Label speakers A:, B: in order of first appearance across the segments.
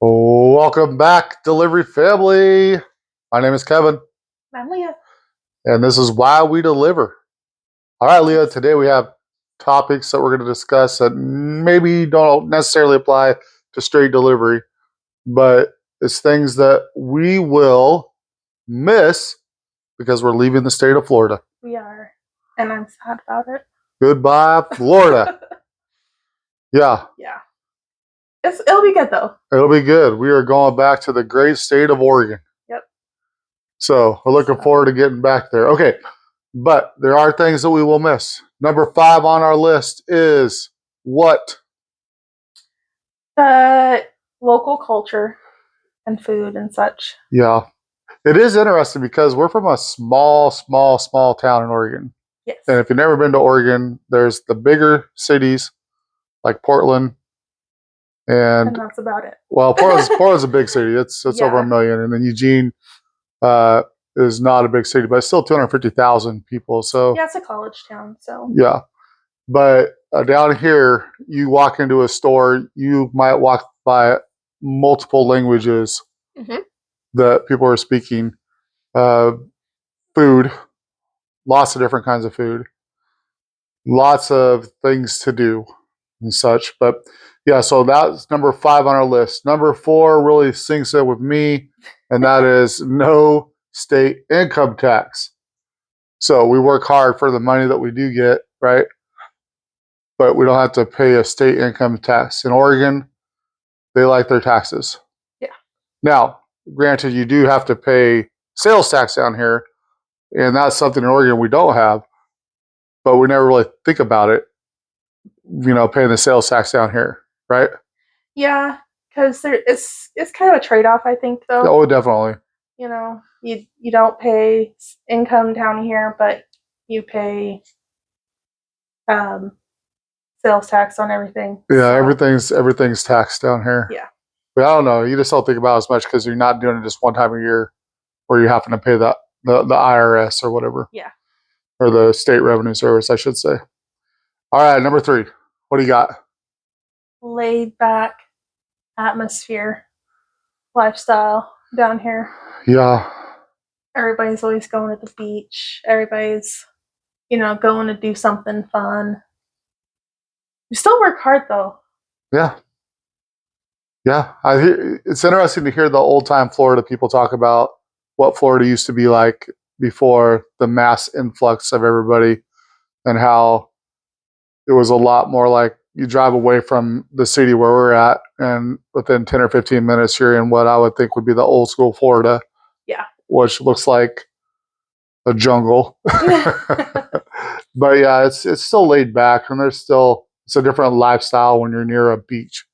A: Welcome back, delivery family. My name is Kevin,
B: I'm Leah.
A: and this is Why We Deliver. All right, Leah, today we have topics that we're going to discuss that maybe don't necessarily apply to straight delivery, but it's things that we will miss because we're leaving the state of Florida.
B: We are, and I'm sad about it.
A: Goodbye, Florida. Yeah,
B: Yeah, it'll be good though.
A: it'll be good. We are going back to the great state of Oregon.
B: Yep.
A: So we're looking forward to getting back there. Okay. But there are things that we will miss. Number 5 on our list is what?
B: Local culture and food and such.
A: Yeah. It is interesting because we're from a small town in Oregon.
B: Yes.
A: And if you've never been to Oregon, there's the bigger cities like Portland.
B: And that's about it.
A: Well, Portland's a big city. It's over 1 million. And then Eugene is not a big city, but it's still 250,000 people. So
B: yeah, it's a college town. So
A: yeah. But down here, you walk into a store, you might walk by multiple languages that people are speaking. Food, lots of different kinds of food, lots of things to do and such. But yeah, so that's number 5 on our list. Number 4 really sinks in with me, and that is no state income tax. So we work hard for the money that we do get, right? But we don't have to pay a state income tax. In Oregon, they like their taxes.
B: Yeah.
A: Now, granted, you do have to pay sales tax down here, and that's something in Oregon we don't have, but we never really think about it, paying the sales tax down here, right?
B: Yeah, because it's kind of a trade-off, I think, though.
A: Oh, definitely.
B: You don't pay income down here, but you pay sales tax on everything.
A: Yeah, so everything's taxed down here.
B: Yeah.
A: But I don't know. You just don't think about it as much because you're not doing it just one time a year where you happen to pay the IRS or whatever.
B: Yeah.
A: Or the state revenue service, I should say. All right, number 3. What do you got?
B: Laid back atmosphere, lifestyle down here.
A: Yeah.
B: Everybody's always going to the beach. Everybody's, going to do something fun. You still work hard though.
A: Yeah. Yeah. It's interesting to hear the old time Florida people talk about what Florida used to be like before the mass influx of everybody and how it was a lot more like you drive away from the city where we're at, and within 10 or 15 minutes, you're in what I would think would be the old school Florida.
B: Yeah.
A: Which looks like a jungle. But yeah, it's still laid back, and it's a different lifestyle when you're near a beach,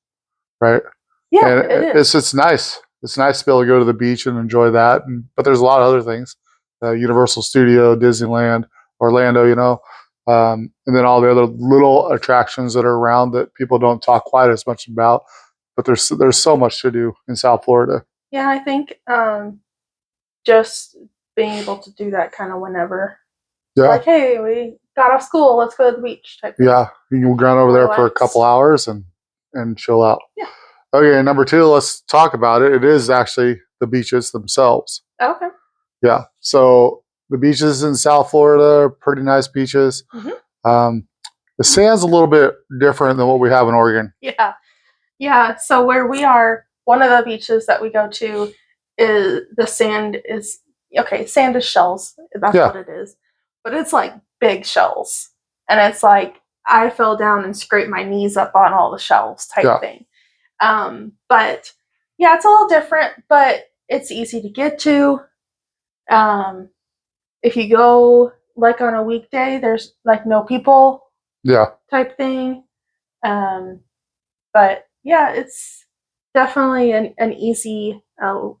A: right?
B: Yeah,
A: and
B: it is.
A: It's nice. It's nice to be able to go to the beach and enjoy that. But there's a lot of other things: Universal Studio, Disneyland, Orlando, and then all the other little attractions that are around that people don't talk quite as much about. But there's so much to do in South Florida.
B: Yeah, I think just being able to do that kind of whenever. Yeah. Like, hey, we got off school, let's go to the beach type thing.
A: Yeah, you can go over there for a couple hours and chill out.
B: Yeah.
A: Okay, number 2, let's talk about it. It is actually the beaches themselves.
B: Okay.
A: Yeah, so the beaches in South Florida are pretty nice beaches. The sand's a little bit different than what we have in Oregon.
B: Yeah. Yeah, so where we are, one of the beaches that we go to is the sand is, sand is shells. That's what it is. But it's like big shells. And it's like I fell down and scraped my knees up on all the shells type thing. But yeah, it's a little different, but it's easy to get to. If you go like on a weekday, there's like no people type thing. But yeah, it's definitely an easy, I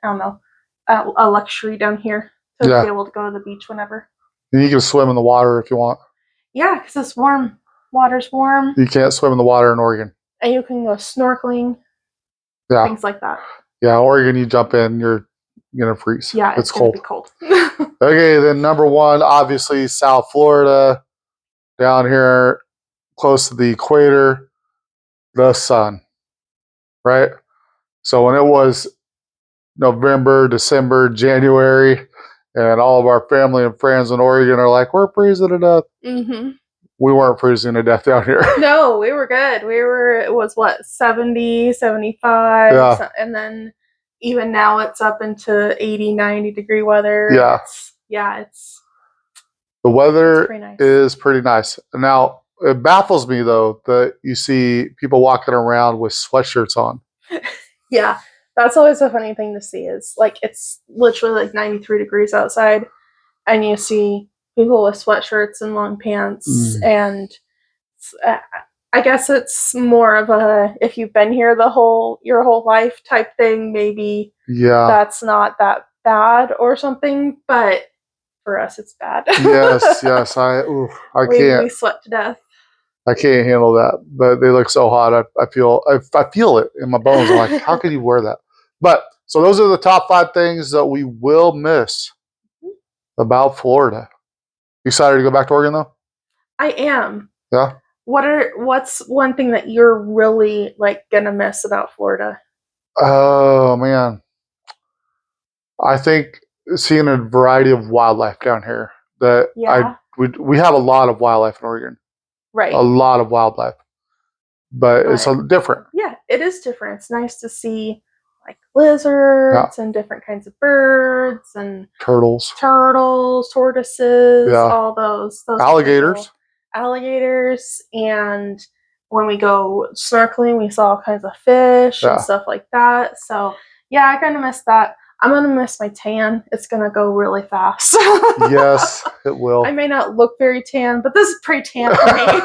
B: don't know, a luxury down here to be able to go to the beach whenever.
A: And you can swim in the water if you want.
B: Yeah, because it's warm. Water's warm.
A: You can't swim in the water in Oregon.
B: And you can go snorkeling.
A: Yeah.
B: Things like that.
A: Yeah, Oregon, you jump in, you're going to freeze.
B: Yeah, it's going to be cold.
A: Okay, then number 1, obviously South Florida, down here close to the equator, the sun, right? So when it was November, December, January, and all of our family and friends in Oregon are like, we're freezing to death.
B: Mm-hmm.
A: We weren't freezing to death down here.
B: No, we were good. It was what, 70, 75,
A: Yeah.
B: and then even now it's up into 80, 90-degree weather.
A: Yeah.
B: It's
A: the weather
B: pretty nice.
A: is pretty nice. Now, it baffles me though that you see people walking around with sweatshirts on.
B: Yeah, that's always a funny thing to see. Is like it's literally like 93 degrees outside, and you see people with sweatshirts and long pants, and I guess it's more of a if you've been here your whole life type thing. Maybe that's not that bad or something, but for us, it's bad.
A: yes, I can't.
B: We sweat to death.
A: I can't handle that. But they look so hot. I feel it in my bones. I'm like, how could you wear that? But so those are the top 5 things that we will miss about Florida. You excited to go back to Oregon though?
B: I am.
A: Yeah.
B: What's one thing that you're really like gonna miss about Florida?
A: Oh man, I think seeing a variety of wildlife down here. We have a lot of wildlife in Oregon.
B: Right.
A: A lot of wildlife, but it's different.
B: Yeah, it is different. It's nice to see like lizards and different kinds of birds and turtles, tortoises, all those alligators, and when we go snorkeling, we saw all kinds of fish and stuff like that. So yeah, I kind of miss that. I'm gonna miss my tan. It's gonna go really fast.
A: Yes, it will.
B: I may not look very tan, but this is pretty tan for me.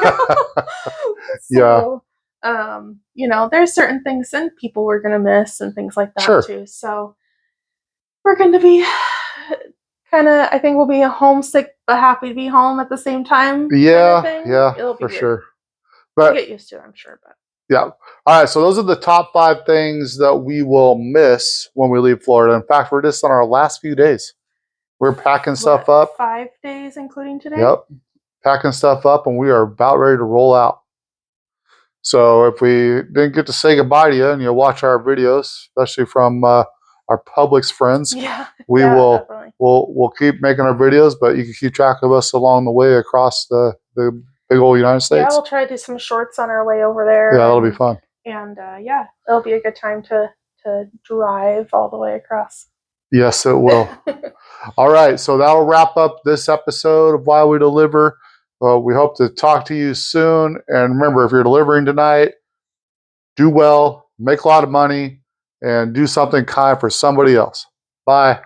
B: So, there's certain things and people we're gonna miss and things like that too. So we're gonna be I think we'll be homesick but happy to be home at the same time.
A: Yeah,
B: It'll be
A: for
B: weird.
A: Sure.
B: But we'll get used to it, I'm sure. But
A: yeah. All right. So those are the top 5 things that we will miss when we leave Florida. In fact, we're just on our last few days. We're packing stuff up.
B: 5 days, including today.
A: Yep. Packing stuff up, and we are about ready to roll out. So if we didn't get to say goodbye to you and you watch our videos, especially from our Publix friends, we'll keep making our videos, but you can keep track of us along the way across the big old United States.
B: Yeah, we'll try to do some shorts on our way over there.
A: Yeah, that'll be fun.
B: And it'll be a good time to drive all the way across.
A: Yes, it will. All right, so that'll wrap up this episode of Why We Deliver. We hope to talk to you soon. And remember, if you're delivering tonight, do well, make a lot of money, and do something kind for somebody else. Bye.